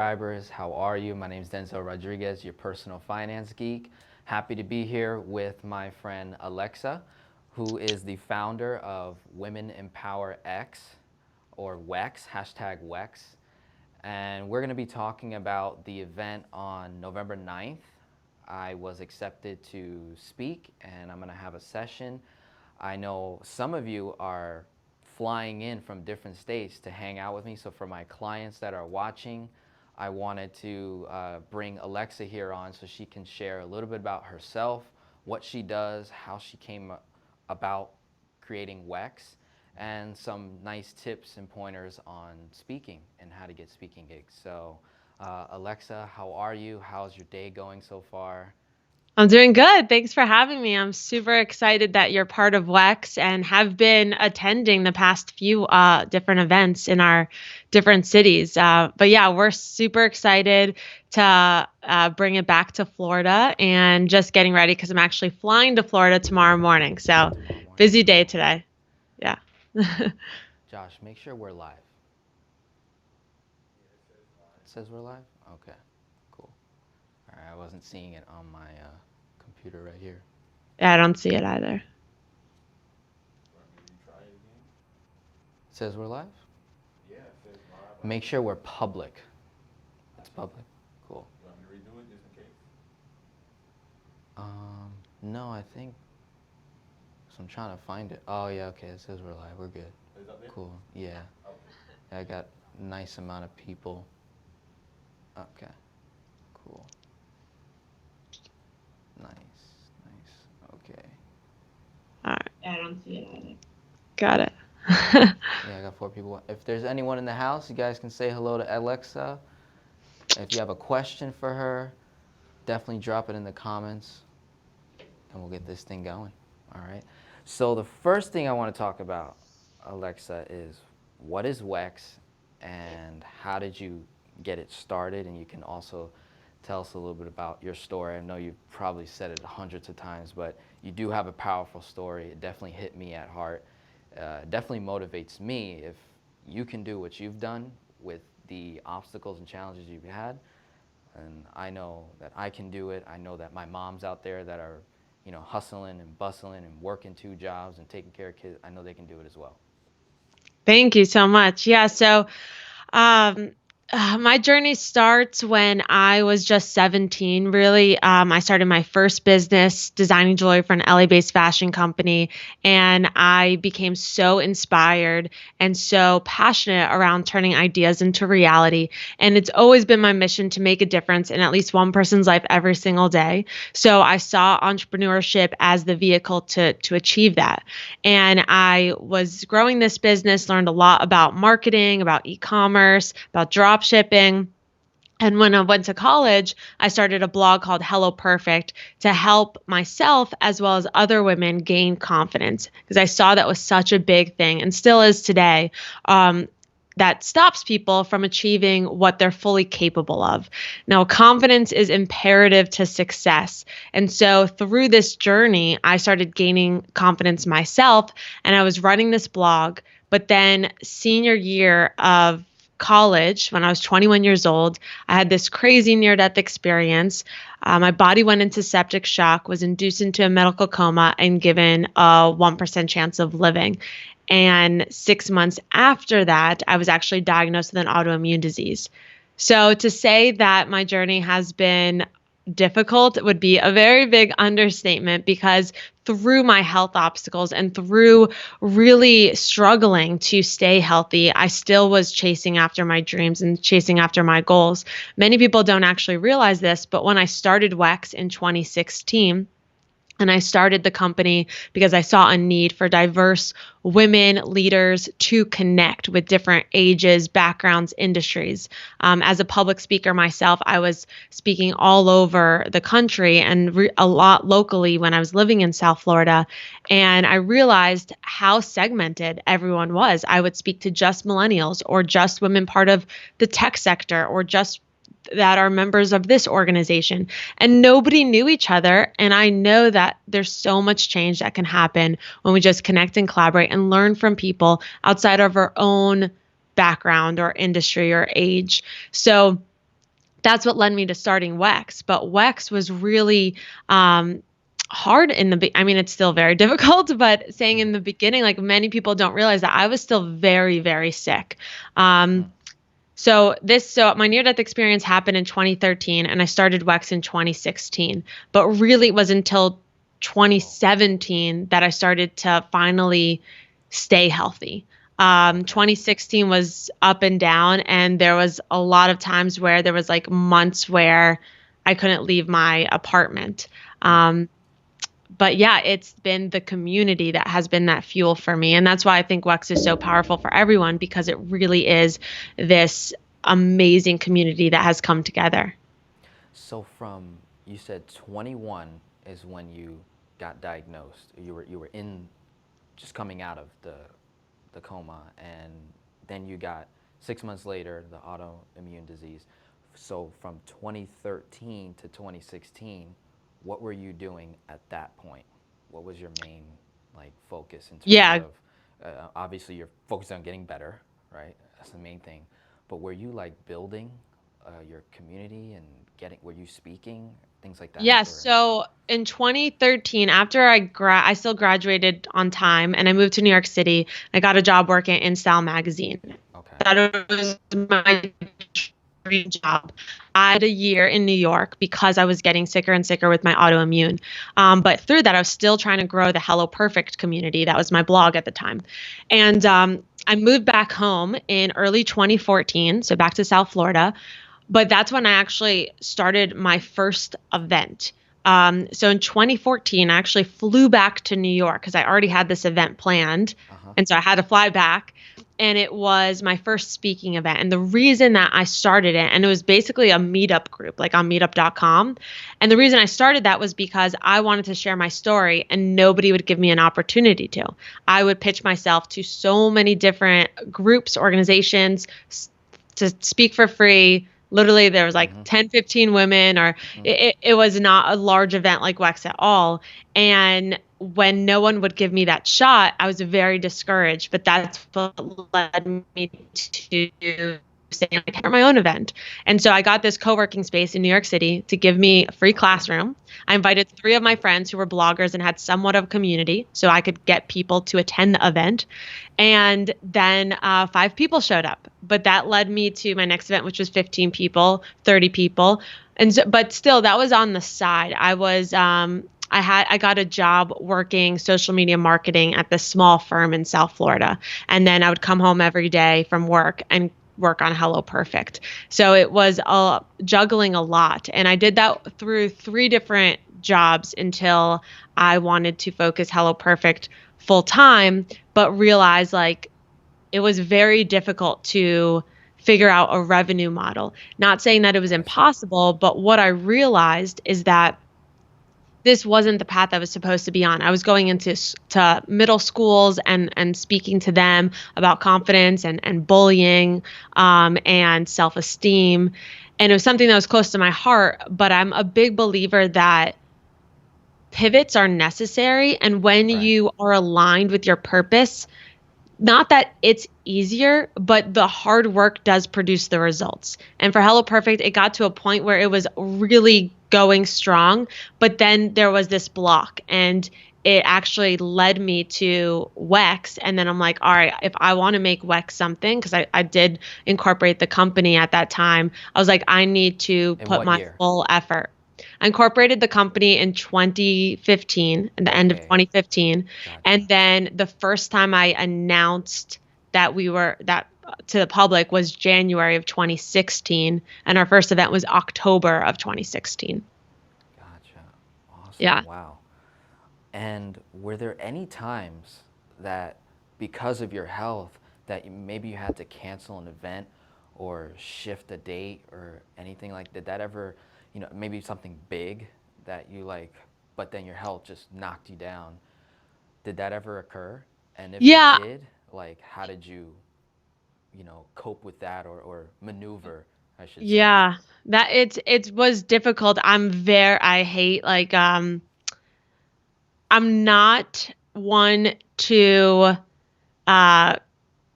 Subscribers, how are you? My name is Denzel Rodriguez, your personal finance geek. Happy to be here with my friend Alexa, who is the founder of Women Empower X, or WEX, hashtag WEX. And we're going to be talking about the event on November 9th. I was accepted to speak, and I'm going to have a session. I know some of you are flying in from different states to hang out with me. So for my clients that are watching, I wanted to bring Alexa here on so she can share a little bit about herself, what she does, how she came about creating WEX, and some nice tips and pointers on speaking and how to get speaking gigs. So Alexa, how are you? How's your day going so far? I'm doing good. Thanks for having me. I'm super excited that you're part of WEX and have been attending the past few different events in our different cities. But yeah, we're super excited to bring it back to Florida and just getting ready because I'm actually flying to Florida tomorrow morning. So Tomorrow morning? busy day Cool. today. Yeah. Josh, make sure we're live. It says we're live? Okay, cool. All right, I wasn't seeing it on my computer right here. Yeah, I don't see it either. It says we're live? Make sure we're public. It's public? Cool. No, I think, so I'm trying to find it. Oh yeah, okay, it says we're live, we're good. Cool, yeah. I got a nice amount of people. Okay, cool. Nice, nice, okay. All right. Yeah, I don't see it either. Got it. Yeah, I got 4 people. If there's anyone in the house, you guys can say hello to Alexa. If you have a question for her, definitely drop it in the comments and we'll get this thing going. All right. So the first thing I want to talk about, Alexa, is what is WEX and how did you get it started? And you can also tell us a little bit about your story. I know you've probably said it hundreds of times, but you do have a powerful story. It definitely hit me at heart. Definitely motivates me. If you can do what you've done with the obstacles and challenges you've had, and I know that I can do it. I know that my moms out there that are, hustling and bustling and working 2 jobs and taking care of kids, I know they can do it as well. Thank you so much. Yeah. So Um, my journey starts when I was just 17, really. I started my first business designing jewelry for an LA-based fashion company, and I became so inspired and so passionate around turning ideas into reality. And it's always been my mission to make a difference in at least one person's life every single day. So I saw entrepreneurship as the vehicle to achieve that. And I was growing this business, learned a lot about marketing, about e-commerce, about drop shipping. And when I went to college, I started a blog called Hello Perfect to help myself as well as other women gain confidence because I saw that was such a big thing and still is today. That stops people from achieving what they're fully capable of. Now, confidence is imperative to success. And so through this journey, I started gaining confidence myself and I was running this blog. But then, senior year of college, when I was 21 years old, I had this crazy near death experience. My body went into septic shock, was induced into a medical coma, and given a 1% chance of living. And 6 months after that, I was actually diagnosed with an autoimmune disease. So to say that my journey has been difficult would be a very big understatement because through my health obstacles and through really struggling to stay healthy, I still was chasing after my dreams and chasing after my goals. Many people don't actually realize this, but when I started WEX in 2016, and I started the company because I saw a need for diverse women leaders to connect with different ages, backgrounds, industries. As a public speaker myself, I was speaking all over the country and a lot locally when I was living in South Florida. And I realized how segmented everyone was. I would speak to just millennials or just women part of the tech sector or just that are members of this organization, and nobody knew each other. And I know that there's so much change that can happen when we just connect and collaborate and learn from people outside of our own background or industry or age. So that's what led me to starting WEX. But WEX was really hard in I mean, it's still very difficult, but saying in the beginning, like many people don't realize that I was still very, very sick. Mm. So my near death experience happened in 2013 and I started WEX in 2016, but really it was until 2017 that I started to finally stay healthy. 2016 was up and down, and there was a lot of times where there was like months where I couldn't leave my apartment. Mm. But yeah, it's been the community that has been that fuel for me. And that's why I think WEX is so powerful for everyone, because it really is this amazing community that has come together. So from, you said 21 is when you got diagnosed. You were in, just coming out of the coma, and then you got 6 months later the autoimmune disease. So from 2013 to 2016, what were you doing at that point? What was your main like focus in terms Yeah. of obviously you're focused on getting better, right? That's the main thing. But were you like building your community and were you speaking, things like that, Yeah, or? so in 2013, after I still graduated on time and I moved to New York City, I got a job working at InStyle magazine. Okay. That was my dream job. I had a year in New York because I was getting sicker and sicker with my autoimmune. But through that, I was still trying to grow the Hello Perfect community. That was my blog at the time. And I moved back home in early 2014, so back to South Florida. But that's when I actually started my first event. So in 2014, I actually flew back to New York because I already had this event planned. Uh-huh. And so I had to fly back. And it was my first speaking event. And the reason that I started it, and it was basically a meetup group, like on meetup.com. And the reason I started that was because I wanted to share my story and nobody would give me an opportunity to. I would pitch myself to so many different groups, organizations to speak for free. Literally, there was like 10, 15 women, or it was not a large event like WEX at all. And when no one would give me that shot, I was very discouraged. But that's what led me to saying I can my own event. And so I got this co-working space in New York City to give me a free classroom. I invited 3 of my friends who were bloggers and had somewhat of a community so I could get people to attend the event. And then 5 people showed up. But that led me to my next event, which was 15 people, 30 people. And so, but still, that was on the side. I got a job working social media marketing at this small firm in South Florida. And then I would come home every day from work and work on Hello Perfect. So it was juggling a lot. And I did that through 3 different jobs until I wanted to focus Hello Perfect full time, but realized like it was very difficult to figure out a revenue model. Not saying that it was impossible, but what I realized is that this wasn't the path I was supposed to be on. I was going into to middle schools and speaking to them about confidence and bullying and self-esteem. And it was something that was close to my heart, but I'm a big believer that pivots are necessary. And when Right. you are aligned with your purpose, not that it's easier, but the hard work does produce the results. And for Hello Perfect, it got to a point where it was really going strong, but then there was this block and it actually led me to WEX. And then I'm like, all right, if I want to make WEX something, because I did incorporate the company at that time, I was like, I need to In put what my year? full effort. I incorporated the company in 2015, at the end of Okay. 2015. Gotcha. And then the first time I announced that that to the public was January of 2016. And our first event was October of 2016. Gotcha. Awesome. Yeah. Wow. And were there any times that, because of your health, that maybe you had to cancel an event or shift a date or anything like? Did that ever, maybe something big that you like, but then your health just knocked you down? Did that ever occur? And if it Yeah. did, like, how did you, cope with that, or maneuver, I should say? Yeah. That it was difficult. I hate like I'm not one to uh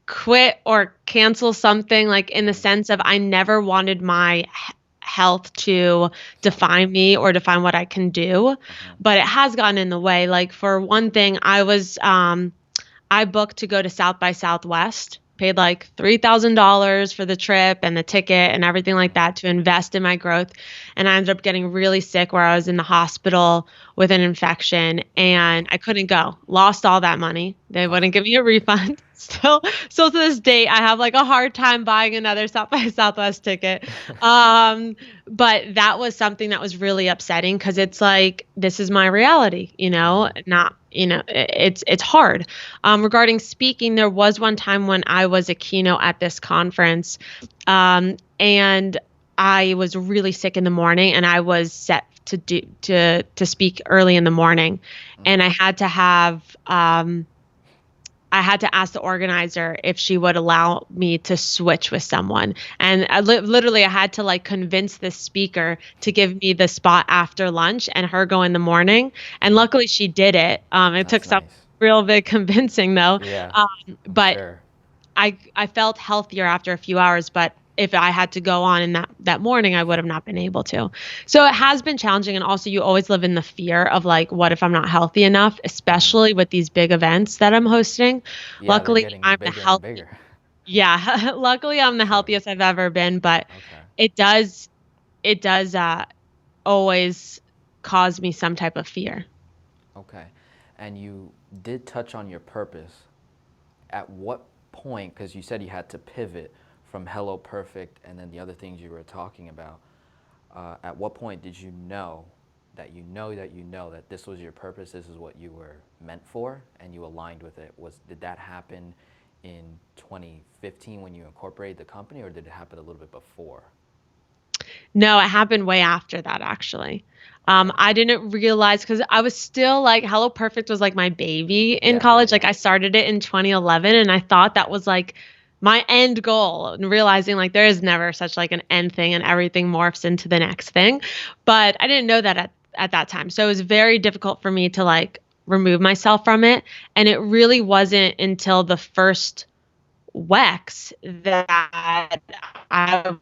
quit or cancel something, like in the sense of I never wanted my health to define me or define what I can do, but it has gotten in the way. Like for one thing, I booked to go to South by Southwest, paid like $3,000 for the trip and the ticket and everything like that to invest in my growth. And I ended up getting really sick where I was in the hospital with an infection and I couldn't go. Lost all that money. They wouldn't give me a refund. Still to this date, I have like a hard time buying another South by Southwest ticket. But that was something that was really upsetting because it's like, this is my reality, not, it's hard. Regarding speaking, there was one time when I was a keynote at this conference, and I was really sick in the morning and I was set to speak early in the morning. And I had to ask the organizer if she would allow me to switch with someone. And literally I had to like convince this speaker to give me the spot after lunch and her go in the morning. And luckily she did it. It took some real big convincing though. Yeah, But sure. I felt healthier after a few hours, but if I had to go on in that morning, I would have not been able to. So it has been challenging. And also you always live in the fear of like, what if I'm not healthy enough, especially with these big events that I'm hosting. Yeah, they're Luckily getting I'm the bigger and bigger. yeah, luckily I'm the Sure. healthiest I've ever been, but Okay. it does always cause me some type of fear. Okay. And you did touch on your purpose. At what point, because you said you had to pivot from Hello Perfect and then the other things you were talking about, at what point did you know that this was your purpose, this is what you were meant for, and you aligned with it? Did that happen in 2015 when you incorporated the company, or did it happen a little bit before? No, it happened way after that, actually. Okay. I didn't realize because I was still like, Hello Perfect was like my baby in Yeah, yeah, college. Like yeah. I started it in 2011 and I thought that was like my end goal and realizing like there is never such like an end thing and everything morphs into the next thing. But I didn't know that at that time. So it was very difficult for me to like remove myself from it. And it really wasn't until the first WEX that I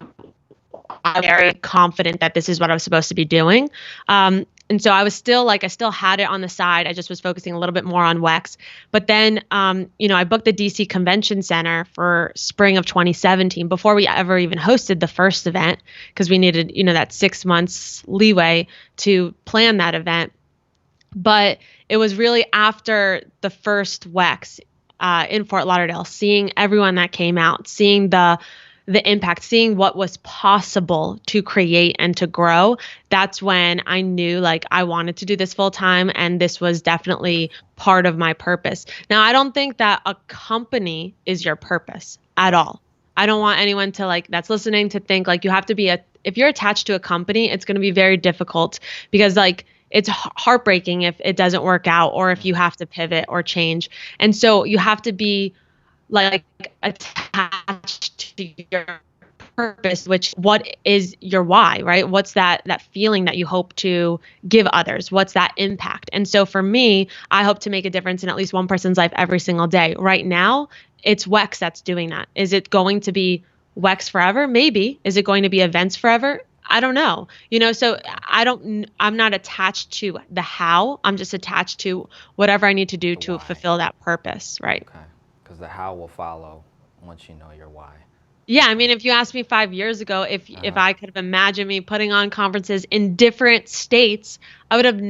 I'm very confident that this is what I was supposed to be doing. And so I was still like, I still had it on the side. I just was focusing a little bit more on WEX. But then, I booked the DC Convention Center for spring of 2017 before we ever even hosted the first event because we needed, that 6 months leeway to plan that event. But it was really after the first WEX in Fort Lauderdale, seeing everyone that came out, seeing the impact, seeing what was possible to create and to grow. That's when I knew like I wanted to do this full time and this was definitely part of my purpose. Now, I don't think that a company is your purpose at Right. all. I don't want anyone to like that's listening to think like you have to be if you're attached to a company, it's going to be very difficult because like it's heartbreaking if it doesn't work out or if you have to pivot or change. And so you have to be like attached to your purpose, which what is your why, right? What's that feeling that you hope to give others? What's that impact? And so for me, I hope to make a difference in at least one person's life every single day. Right now, it's WEX that's doing that. Is it going to be WEX forever? Maybe. Is it going to be events forever? I don't know. So I'm not attached to the how. I'm just attached to whatever I need to do The to why. fulfill that purpose, right? Okay. Because the how will follow once you know your why. Yeah, I mean, if you asked me 5 years ago if I could have imagined me putting on conferences in different states, I would have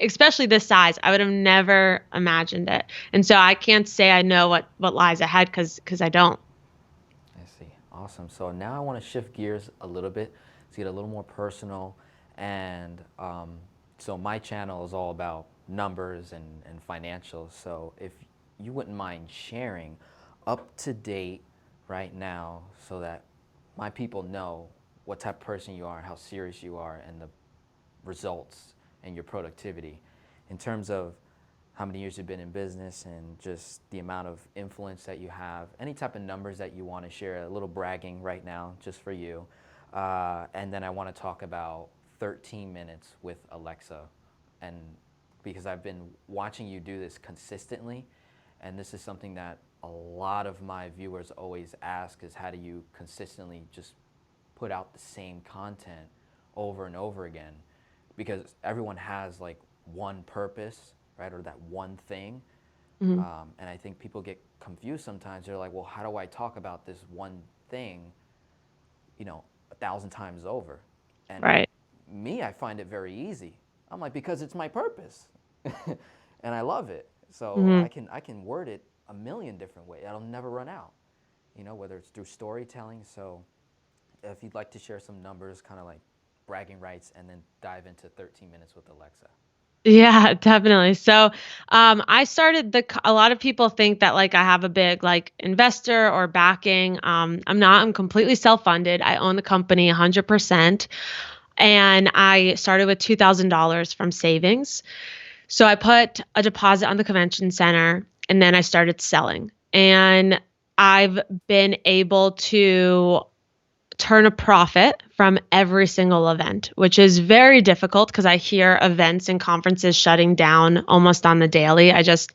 especially this size, I would have never imagined it. And so I can't say I know what lies ahead because I don't. I see. Awesome. So now I want to shift gears a little bit to get a little more personal. And so my channel is all about numbers and financials. So if you wouldn't mind sharing up to date right now so that my people know what type of person you are, how serious you are, and the results and your productivity in terms of how many years you've been in business and just the amount of influence that you have, any type of numbers that you want to share, a little bragging right now just for you. And then I want to talk about 13 minutes with Alexa. And because I've been watching you do this consistently, and this is something that a lot of my viewers always ask is how do you consistently just put out the same content over and over again, because everyone has like one purpose, right, or that one thing. Mhm. And I think people get confused sometimes. They're like, well, how do I talk about this one thing, 1,000 times over? And Right. me, I find it very easy. I'm like, because it's my purpose, and I love it. So Mhm. I can word it a million different ways. I'll never run out. Whether it's through storytelling. So if you'd like to share some numbers, kind of like bragging rights, and then dive into 13 minutes with Alexa. Yeah, definitely. So, I started a lot of people think that like I have a big like investor or backing. I'm not. I'm completely self-funded. I own the company 100%, and I started with $2,000 from savings. So I put a deposit on the convention center, and then I started selling. And I've been able to turn a profit from every single event, which is very difficult because I hear events and conferences shutting down almost on the daily. I just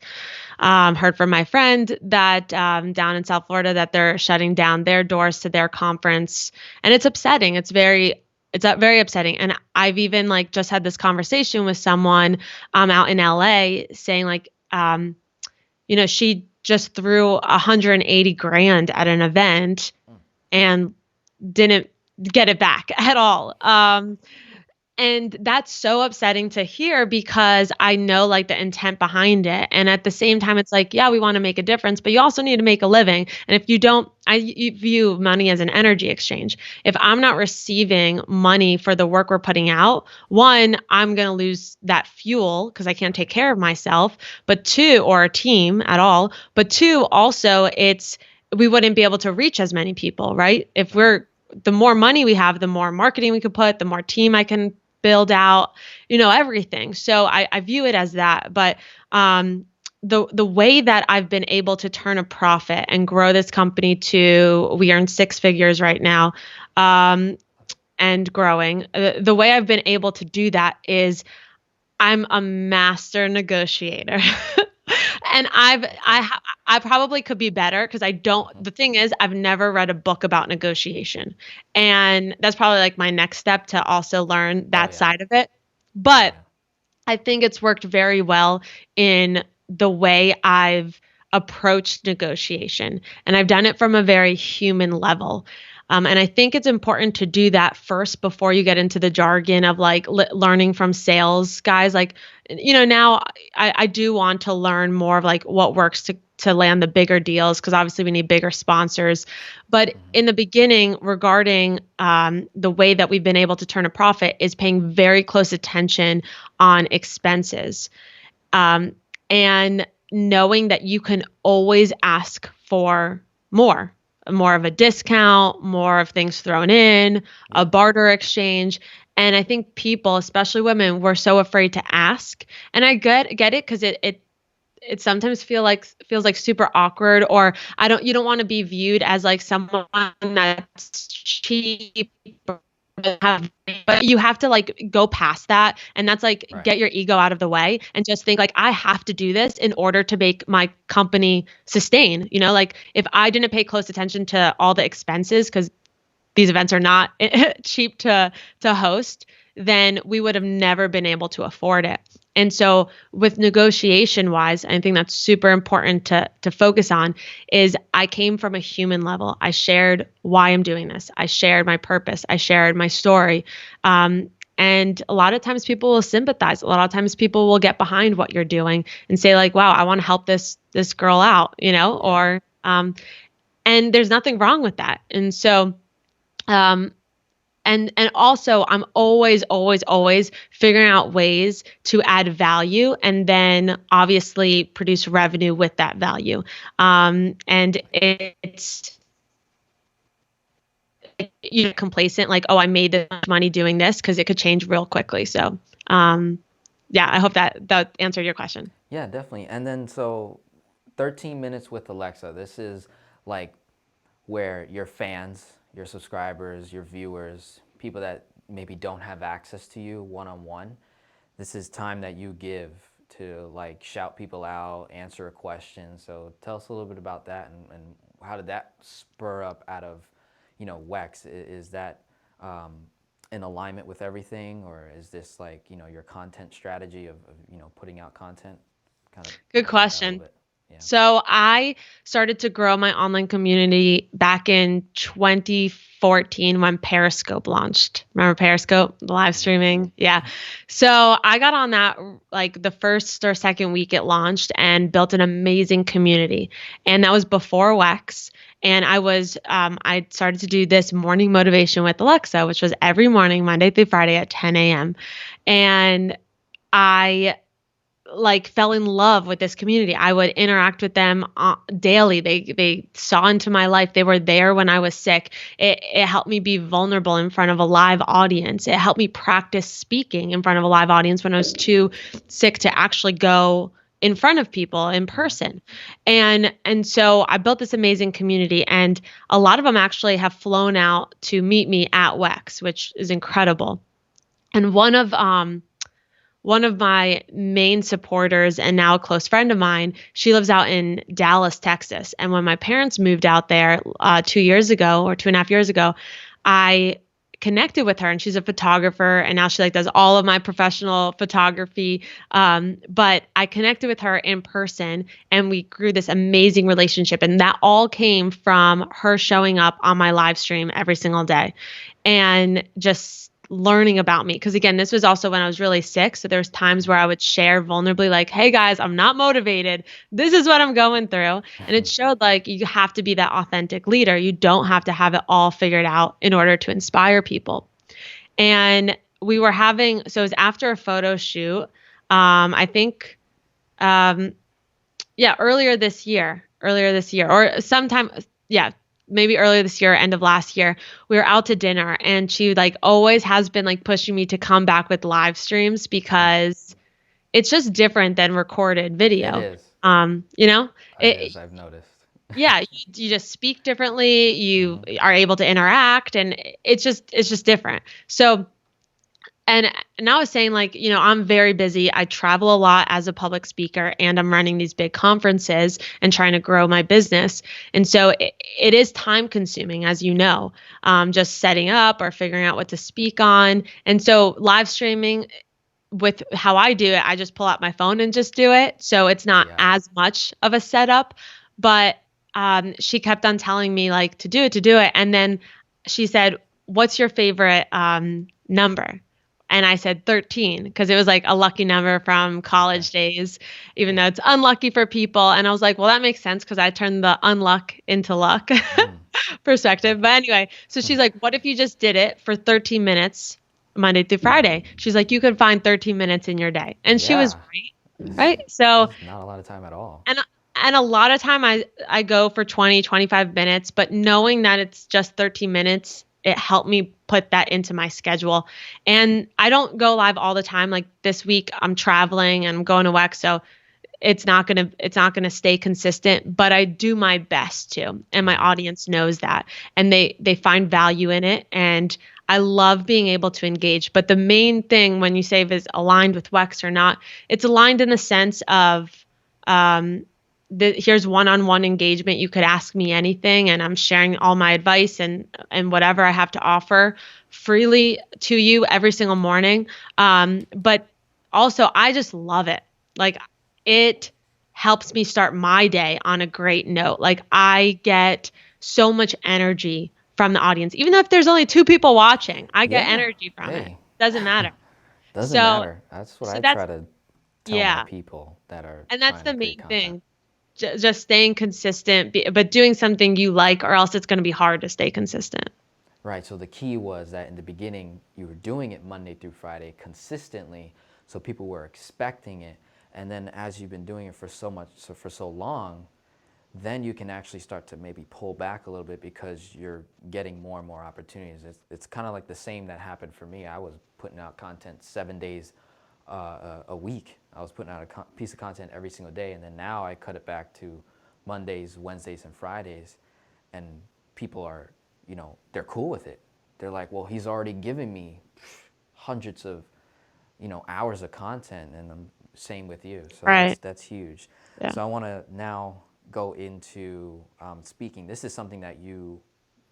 heard from my friend that down in South Florida that they're shutting down their doors to their conference, and it's upsetting. It's very upsetting. And I've even like just had this conversation with someone out in LA saying like, she just threw 180 grand at an event Mm. and didn't get it back at all. And that's so upsetting to hear because I know like the intent behind it. And at the same Right. time, it's like, yeah, we want to make a difference, but you also need to make a living. And if you don't, you view money as an energy exchange. If I'm not receiving money for the work we're putting out, one, I'm going to lose that fuel because I can't Right. take care of myself, but two, or a team at all. But two, also, we wouldn't be able to reach as many people, right? If Right. the more money we have, the more marketing we could put, the more team I can build out, everything. So I view it as that. But the way that I've been able to turn a profit and grow this company to we earn six figures right now, and growing. The way I've been able to do that is I'm a master negotiator. And Okay. I probably could be better because I don't Hmm. the thing is I've never read a book about negotiation. And that's probably like my next step to also learn Oh that yeah. side of it. But Yeah. I think it's worked very well in the way I've approached negotiation. And I've done it from a very human level. And I think it's important to do that first before you get into the jargon of like learning from sales guys. Like, now I do want to learn more of like what works to land the bigger deals because obviously we need bigger sponsors. But Hmm. in the beginning, regarding the way that we've been able to turn a profit is paying very close attention on expenses, um, and knowing that you can always ask for more, more of a discount, more of things thrown in, a Yeah. barter exchange. And I think people, especially women, were so afraid to ask. And I get it because it sometimes feels like super awkward, or you don't want to be viewed as like someone that's cheap, but you have to like go past that, and that's like Right. get your ego out of the way and just think like I have to do this in order to make my company sustain. Like if I didn't pay close attention to all the expenses because these events are not cheap to host, then we would have never been able to afford it. And so with negotiation wise, I think that's super important to focus on is I came from a human level. I shared why I'm doing this. I shared my purpose. I shared my story. And a lot of times people will sympathize. A lot of times people will get behind what you're doing and say like, wow, I want to help this girl out, Yeah. or and there's nothing wrong with that. And so um, and also I'm always figuring out ways to add value and then obviously produce revenue with that value. And it's complacent like, oh, I made this much money doing this, because it could change real quickly. So um, yeah, I hope that answered your question. Yeah, definitely. And then so 13 minutes with Alexa. This is like where your fans, your subscribers, your viewers, people that maybe don't have access to you one on one, this is time that you give to like shout people out, answer a question. So tell us a little bit about that, and how did that spur up out of, WEX? Is that um, in alignment with everything, or is this like, your content strategy of putting out content? Kind of Good talk about that a little question. bit. Yeah. So I started to grow my online community back in 2014 when Periscope launched. Remember Periscope, the live Mhm. streaming? Yeah. So I got on that like the first or second week it launched and built an amazing community. And that was before Wex. And I started to do this morning motivation with Alexa, which was every morning, Monday through Friday at 10 a.m. And I like fell in love with this community. I would interact with them daily. They saw into my life. They were there when I was sick. It helped me be vulnerable in front of a live audience. It helped me practice speaking in front of a live audience when I was too sick to actually go in front of people in person. And so I built this amazing community, and a lot of them actually have flown out to meet me at Wex, which is incredible. And one of my main supporters and now a close friend of mine, she lives out in Dallas, Texas. And when my parents moved out there 2 years ago or 2.5 years ago, I connected with her, and she's a photographer, and now she like does all of my professional photography. But I connected with her in person, and we grew this amazing relationship, and that all came from her showing up on my live stream every single day and just learning about me. Because again, this was also when I was really sick. So there's times where I would share vulnerably, like, hey guys, I'm not motivated. This is what I'm going through. And it showed like you have to be that authentic leader. You don't have to have it all figured out in order to inspire people. And we were having, so it was after a photo shoot. I think, um, yeah, earlier this year, or sometime, yeah, maybe earlier this year, end of last year, we were out to dinner, and she like always has been like pushing me to come back with live streams because it's just different than recorded It video. is. You know, It it, is. I've noticed. yeah, you just speak differently, you Hmm. are able to interact, and it's just different. So and I was saying, like, I'm very busy. I travel a lot as a public speaker, and I'm running these big conferences and trying to grow my business. And so it is time consuming, as you know, just setting up or figuring out what to speak on. And so live streaming, with how I do it, I just pull out my phone and just do it. So it's not Yeah. as much of a setup. But she kept on telling me like to do it. And then she said, "What's your favorite number?" And I said 13 because it was like a lucky number from Okay. college days, even though it's unlucky for people. And I was like, well, that makes sense because I turned the unluck into luck Mm, perspective. like But anyway, so it. she's like, what if you just did it for 13 minutes Monday through Friday? She's like, you could find 13 minutes in your day. And she was Yeah. right. It's, Right. So, that's not a lot of time at all. and and a lot of time I go for 20, 25 minutes, but knowing that it's just 13 minutes, it helped me put that into my schedule. And I don't go live all the time. Like this week I'm traveling and I'm going to WEX, so it's not gonna stay consistent, but I do my best to, and my Hmm. audience knows that, and they find value in it, and I love being able to engage. But the main thing when you say if it's aligned with WEX or not, it's aligned in the sense of um, here's one-on-one engagement. You could ask me anything, and I'm sharing all my advice and whatever I have to offer freely to you every single morning. But also, I just love it. Like it helps me start my day on a great note. Like I get so much energy from the audience. Even though if there's only two people watching, I get Yeah. energy from it. Hey. Doesn't matter. Doesn't So matter. That's what so I that's try to tell my yeah. people that are And that's trying to the create main content. thing. Just staying consistent, but doing something you like, or else it's going to be hard to stay consistent. Right. So the key was that in the beginning, you were doing it Monday through Friday consistently, so people were expecting it. And then as you've been doing it for so long, then you can actually start to maybe pull back a little bit because you're getting more and more opportunities. It's kind of like the same that happened for me. I was putting out content 7 days a week. I was putting out a piece of content every single day, and then now I cut it back to Mondays, Wednesdays, and Fridays, and people are, they're cool with it. They're like, well, he's already given me hundreds of, hours of content, and I'm same with you. So Right. that's huge. Yeah. So I want to now go into speaking. This is something that you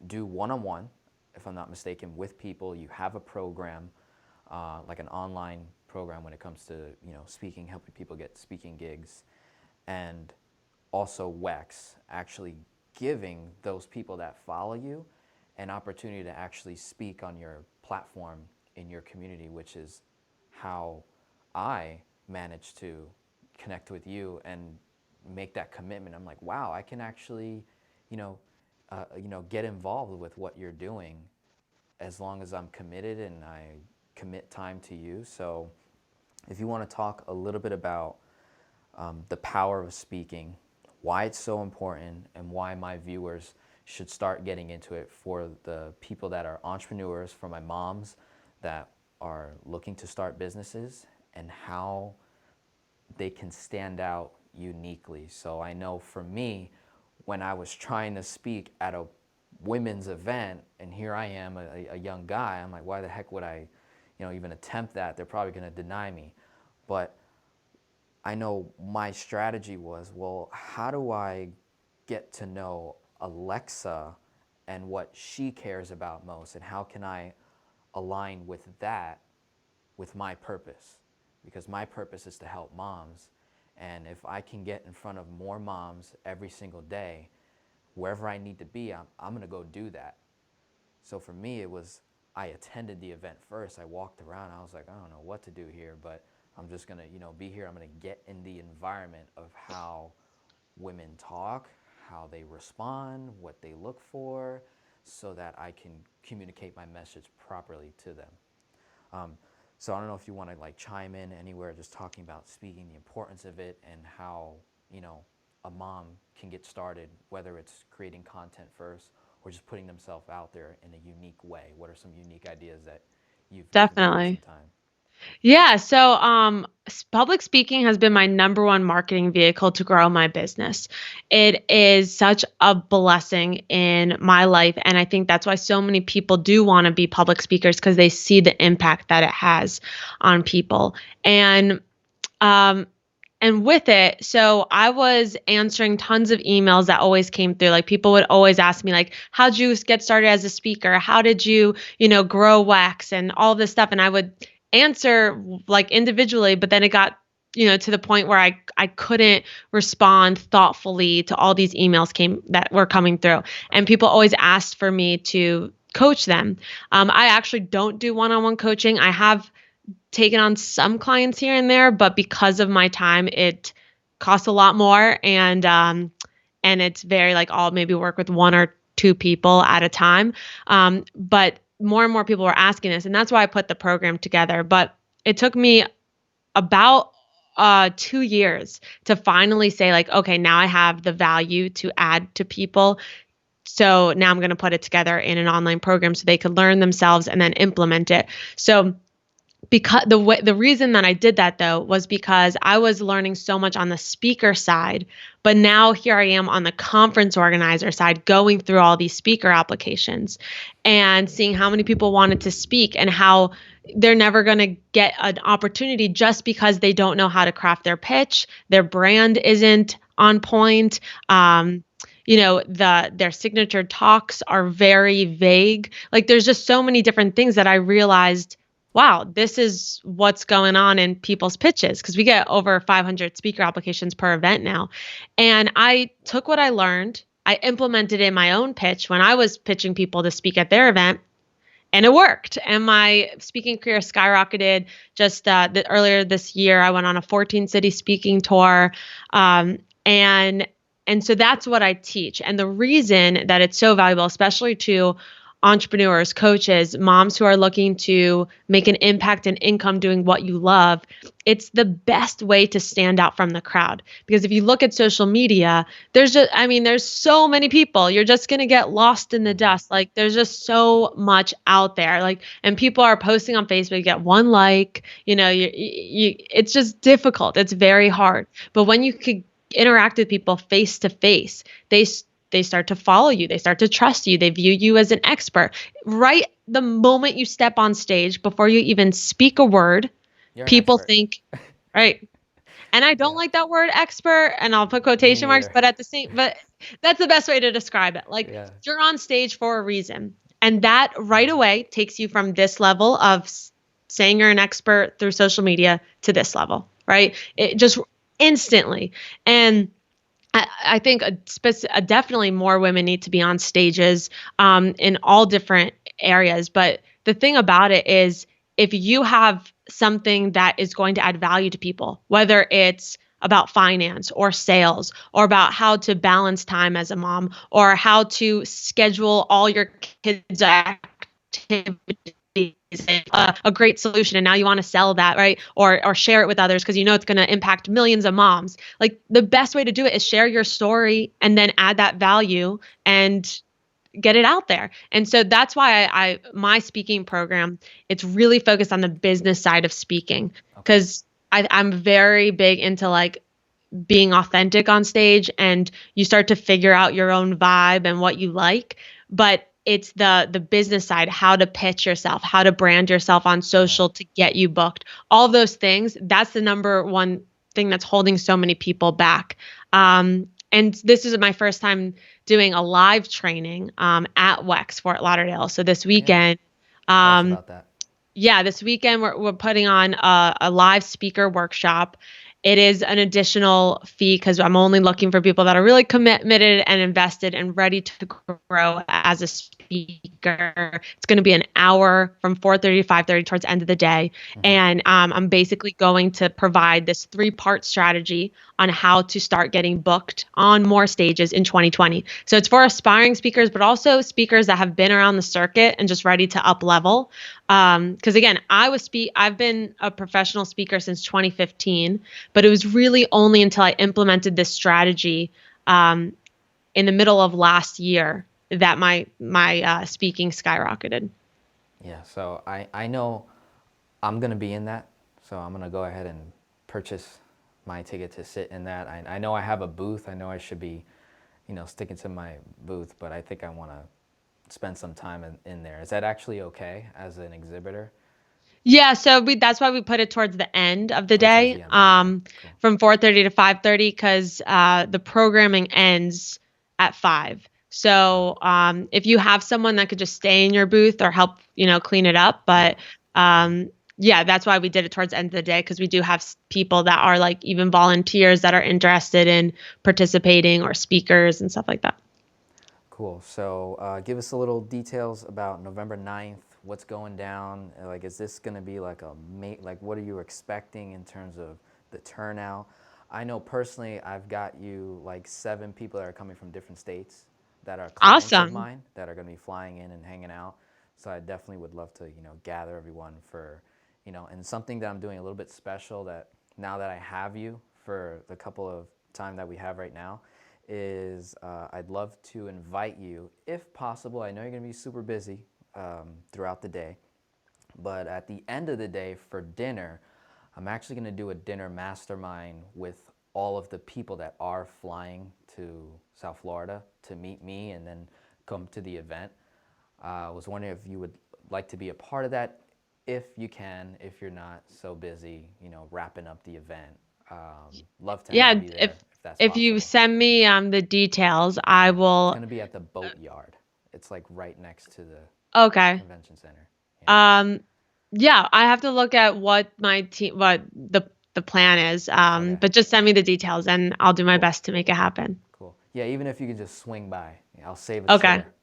do one-on-one, if I'm not mistaken, with people. You have a program, like an online program when it comes to speaking, helping people get speaking gigs, and also WEX, actually giving those people that follow you an opportunity to actually speak on your platform in your community, which is how I managed to connect with you and make that commitment. I'm like, wow, I can actually, get involved with what you're doing as long as I'm committed and I commit time to you. So, if you want to talk a little bit about the power of speaking, why it's so important, and why my viewers should start getting into it, for the people that are entrepreneurs, for my moms that are looking to start businesses, and how they can stand out uniquely. So I know for me, when I was trying to speak at a women's event, and here I am, a young guy, I'm like, why the heck would I, even attempt that? They're probably going to deny me. But I know my strategy was, well, how do I get to know Alexa and what she cares about most, and how can I align with that with my purpose? Because my purpose is to help moms, and if I can get in front of more moms every single day, wherever I need to be, I'm going to go do that. So for me, it was, I attended the event first. I walked around. I was like, I don't know what to do here, but I'm just going to, be here. I'm going to get in the environment of how women talk, how they respond, what they look for, so that I can communicate my message properly to them. So I don't know if you want to like chime in anywhere, just talking about speaking, the importance of it, and how, a mom can get started, whether it's creating content first or just putting themselves out there in a unique way. What are some unique ideas that you've given in Definitely. recent time? Yeah, so public speaking has been my number one marketing vehicle to grow my business. It is such a blessing in my life, and I think that's why so many people do want to be public speakers, because they see the impact that it has on people. Um and with it, so I was answering tons of emails that always came through. Like, people would always ask me, like, how'd you get started as a speaker? How did you, grow wax and all this stuff? And I would answer like individually, but then it got, to the point where I couldn't respond thoughtfully to all these emails came that were coming through. And Right. people always asked for me to coach them. I actually don't do one-on-one coaching. I have taken on some clients here and there, but because of my time, it costs a lot more, and it's very like, I'll maybe work with one or two people at a time. But more and more people were asking this, and that's why I put the program together. But it took me about 2 years to finally say, like, okay, now I have the value to add to people. So now I'm going to put it together in an online program so they could learn themselves and then implement it. So because the reason that I did that, though, was because I was learning so much on the speaker side, but now here I am on the conference organizer side, going through all these speaker applications and seeing how many people wanted to speak, and how they're never going to get an opportunity just because they don't know how to craft their pitch, their brand isn't on point. Their signature talks are very vague. Like, there's just so many different things that I realized, wow, this is what's going on in people's pitches, because we get over 500 speaker applications per event now. And I took what I learned, I implemented it in my own pitch when I was pitching people to speak at their event, and it worked. And my speaking career skyrocketed. Just earlier this year, I went on a 14-city speaking tour, and so that's what I teach. And the reason that it's so valuable, especially to entrepreneurs, coaches, moms who are looking to make an impact and income doing what you love, it's the best way to stand out from the crowd. Because if you look at social media, there's so many people. You're just going to get lost in the dust. Like, there's just so much out there. Like, and people are posting on Facebook, you get one like, it's just difficult. It's very hard. But when you could interact with people face to face, they start to follow you. They start to trust you. They view you as an expert. Right the moment you step on stage, before you even speak a word, You're an people expert. think, right. And I don't Yeah. like that word expert, and I'll put Me quotation marks, neither. but but that's the best way to describe it. Like, Yeah. you're on stage for a reason. And that right away takes you from this level of saying you're an expert through social media to this level, right? It just instantly. And I think definitely more women need to be on stages in all different areas. But the thing about it is, if you have something that is going to add value to people, whether it's about finance or sales or about how to balance time as a mom or how to schedule all your kids' activities, a great solution, and now you want to sell that, right? Or share it with others because you know it's going to impact millions of moms. Like, the best way to do it is share your story and then add that value and get it out there. And so that's why I my speaking program, it's really focused on the business side of speaking, because I'm very big into like being authentic on stage, and you start to figure out your own vibe and what you like. But it's the business side, how to pitch yourself, how to brand yourself on social to get you booked. All those things, that's the number one thing that's holding so many people back. And this is my first time doing a live training at WEX Fort Lauderdale. So this weekend, Tell us about that. this weekend we're putting on a live speaker workshop. It is an additional fee because I'm only looking for people that are really committed and invested and ready to grow as a speaker. It's going to be an hour from 4:30 to 5:30 towards the end of the day. And I'm basically going to provide this 3-part strategy on how to start getting booked on more stages in 2020. So it's for aspiring speakers, but also speakers that have been around the circuit and just ready to up level. Because again, I've been a professional speaker since 2015, but it was really only until I implemented this strategy in the middle of last year that my speaking skyrocketed. Yeah, so I know I'm going to be in that, so I'm going to go ahead and purchase my ticket to sit in that. I know I have a booth. I know I should be, sticking to my booth, but I think I want to spend some time in there. Is that actually okay as an exhibitor? Yeah, so that's why we put it towards the end of the Oh, towards day, the end. Okay, cool. from 4:30 to 5:30, because the programming ends at 5. So if you have someone that could just stay in your booth or help, clean it up, but that's why we did it towards the end of the day, because we do have people that are like even volunteers that are interested in participating, or speakers and stuff like that. Cool. So give us a little details about November 9th. What's going down? Like, is this going to be like what are you expecting in terms of the turnout? I know personally I've got you like 7 people that are coming from different states that are clients of Awesome. mine that are going to be flying in and hanging out. So I definitely would love to, gather everyone for, and something that I'm doing a little bit special, that now that I have you for the couple of time that we have right now, is I'd love to invite you, if possible. I know you're going to be super busy throughout the day, but at the end of the day for dinner, I'm actually going to do a dinner mastermind with all of the people that are flying to South Florida to meet me and then come to the event. I was wondering if you would like to be a part of that, if you can, if you're not so busy, wrapping up the event. Love to have you there if that's If you possible. send me the details, I It's will. going to be at the boat yard. It's like right next to the Okay. convention center. Yeah. I have to look at what the plan is. Okay. But just send me the details and I'll do my Cool. best to make it happen. Cool. Yeah, even if you could just swing by, I'll save a Okay. chair.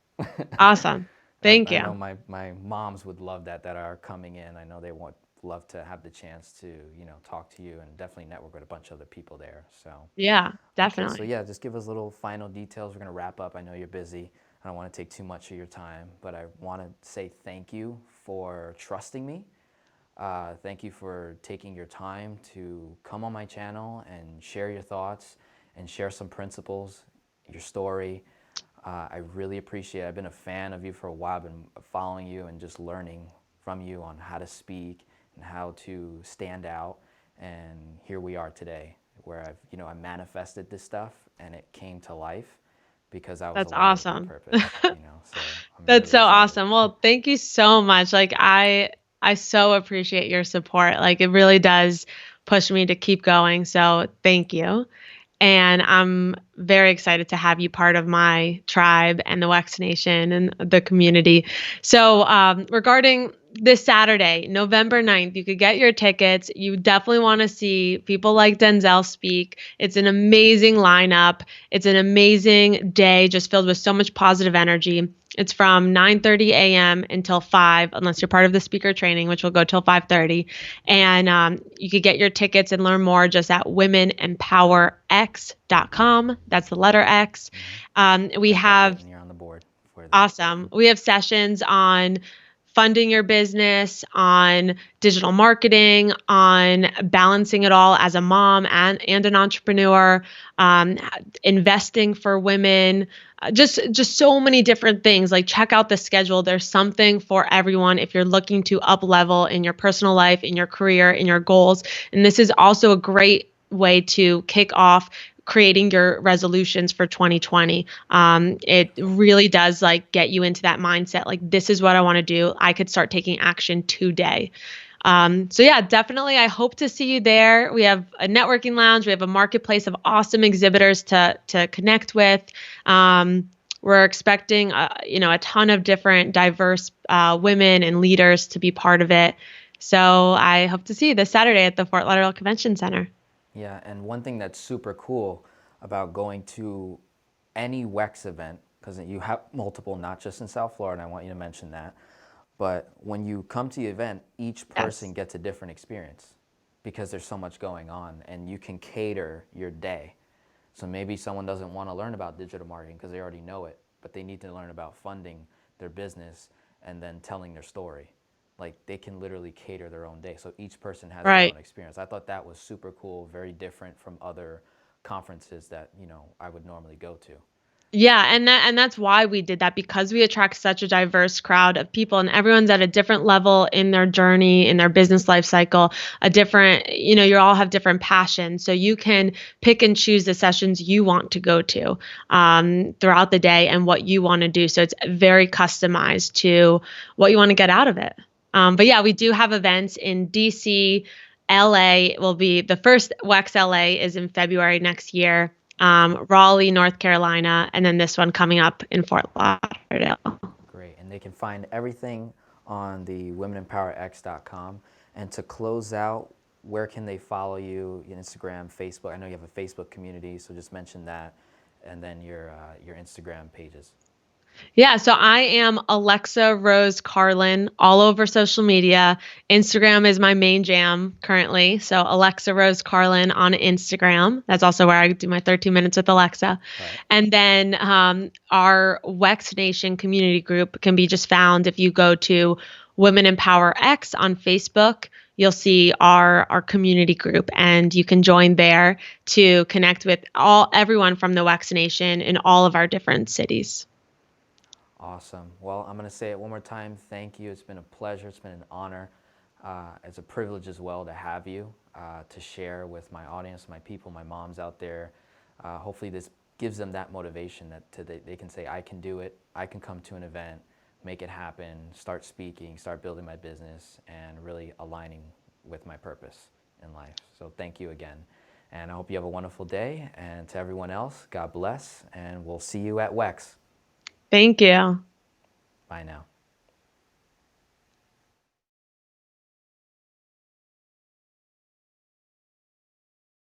Awesome. Thank I you. know my moms would love that are coming in. I know they would love to have the chance to, talk to you and definitely network with a bunch of other people there. So Yeah, okay, definitely. so yeah, just give us little final details. We're going to wrap up. I know you're busy. I don't want to take too much of your time, but I want to say thank you for trusting me. Thank you for taking your time to come on my channel and share your thoughts and share some principles, your story. I really appreciate it. I've been a fan of you for a while. I've been following you and just learning from you on how to speak and how to stand out. And here we are today, where I manifested this stuff and it came to life because I was That's aligned with my awesome. purpose. So I'm That's really so excited. awesome. Well, thank you so much. Like, I so appreciate your support. Like, it really does push me to keep going. So thank you. And I'm very excited to have you part of my tribe and the WEX Nation and the community. So, regarding this Saturday, November 9th, you could get your tickets. You definitely want to see people like Denzel speak. It's an amazing lineup. It's an amazing day, just filled with so much positive energy. It's from 9:30 a.m. until 5, unless you're part of the speaker training, which will go till 5:30. And you could get your tickets and learn more just at womenempowerx.com. That's the letter X. We have And you're on the board for that. Awesome. We have sessions on funding your business, on digital marketing, on balancing it all as a mom and an entrepreneur, um, investing for women, just so many different things. Like, check out the schedule. There's something for everyone if you're looking to up level in your personal life, in your career, in your goals. And this is also a great way to kick off creating your resolutions for 2020. It really does like get you into that mindset. Like, this is what I want to do. I could start taking action today. So yeah, definitely. I hope to see you there. We have a networking lounge. We have a marketplace of awesome exhibitors to connect with. We're expecting, a ton of different diverse women and leaders to be part of it. So I hope to see you this Saturday at the Fort Lauderdale Convention Center. Yeah, and one thing that's super cool about going to any WEX event, because you have multiple, not just in South Florida, and I want you to mention that, but when you come to the event, each person Yes. gets a different experience because there's so much going on, and you can cater your day. So maybe someone doesn't want to learn about digital marketing because they already know it, but they need to learn about funding their business and then telling their story. Like, they can literally cater their own day. So each person has their Right. own experience. I thought that was super cool, very different from other conferences that, I would normally go to. Yeah, and that's why we did that, because we attract such a diverse crowd of people, and everyone's at a different level in their journey, in their business life cycle, a different, you all have different passions. So you can pick and choose the sessions you want to go to throughout the day and what you want to do. So it's very customized to what you want to get out of it. But yeah, we do have events in DC. LA will be the first WEX LA is in February next year. Raleigh, North Carolina, and then this one coming up in Fort Lauderdale. Great. And they can find everything on the womenempowerx.com. And to close out, where can they follow you? Instagram, Facebook. I know you have a Facebook community, so just mention that, and then your Instagram pages. Yeah, so I am Alexa Rose Carlin all over social media. Instagram is my main jam currently. So Alexa Rose Carlin on Instagram. That's also where I do my 13 minutes with Alexa. Right. And then our WEX Nation community group can be just found if you go to Women Empower X on Facebook. You'll see our community group, and you can join there to connect with everyone from the WEX Nation in all of our different cities. Awesome. Well, I'm going to say it one more time. Thank you. It's been a pleasure. It's been an honor. It's a privilege as well to have you to share with my audience, my people, my moms out there. Hopefully this gives them that motivation that they can say, I can do it. I can come to an event, make it happen, start speaking, start building my business, and really aligning with my purpose in life. So thank you again. And I hope you have a wonderful day. And to everyone else, God bless. And we'll see you at WEX. Thank you. Bye now.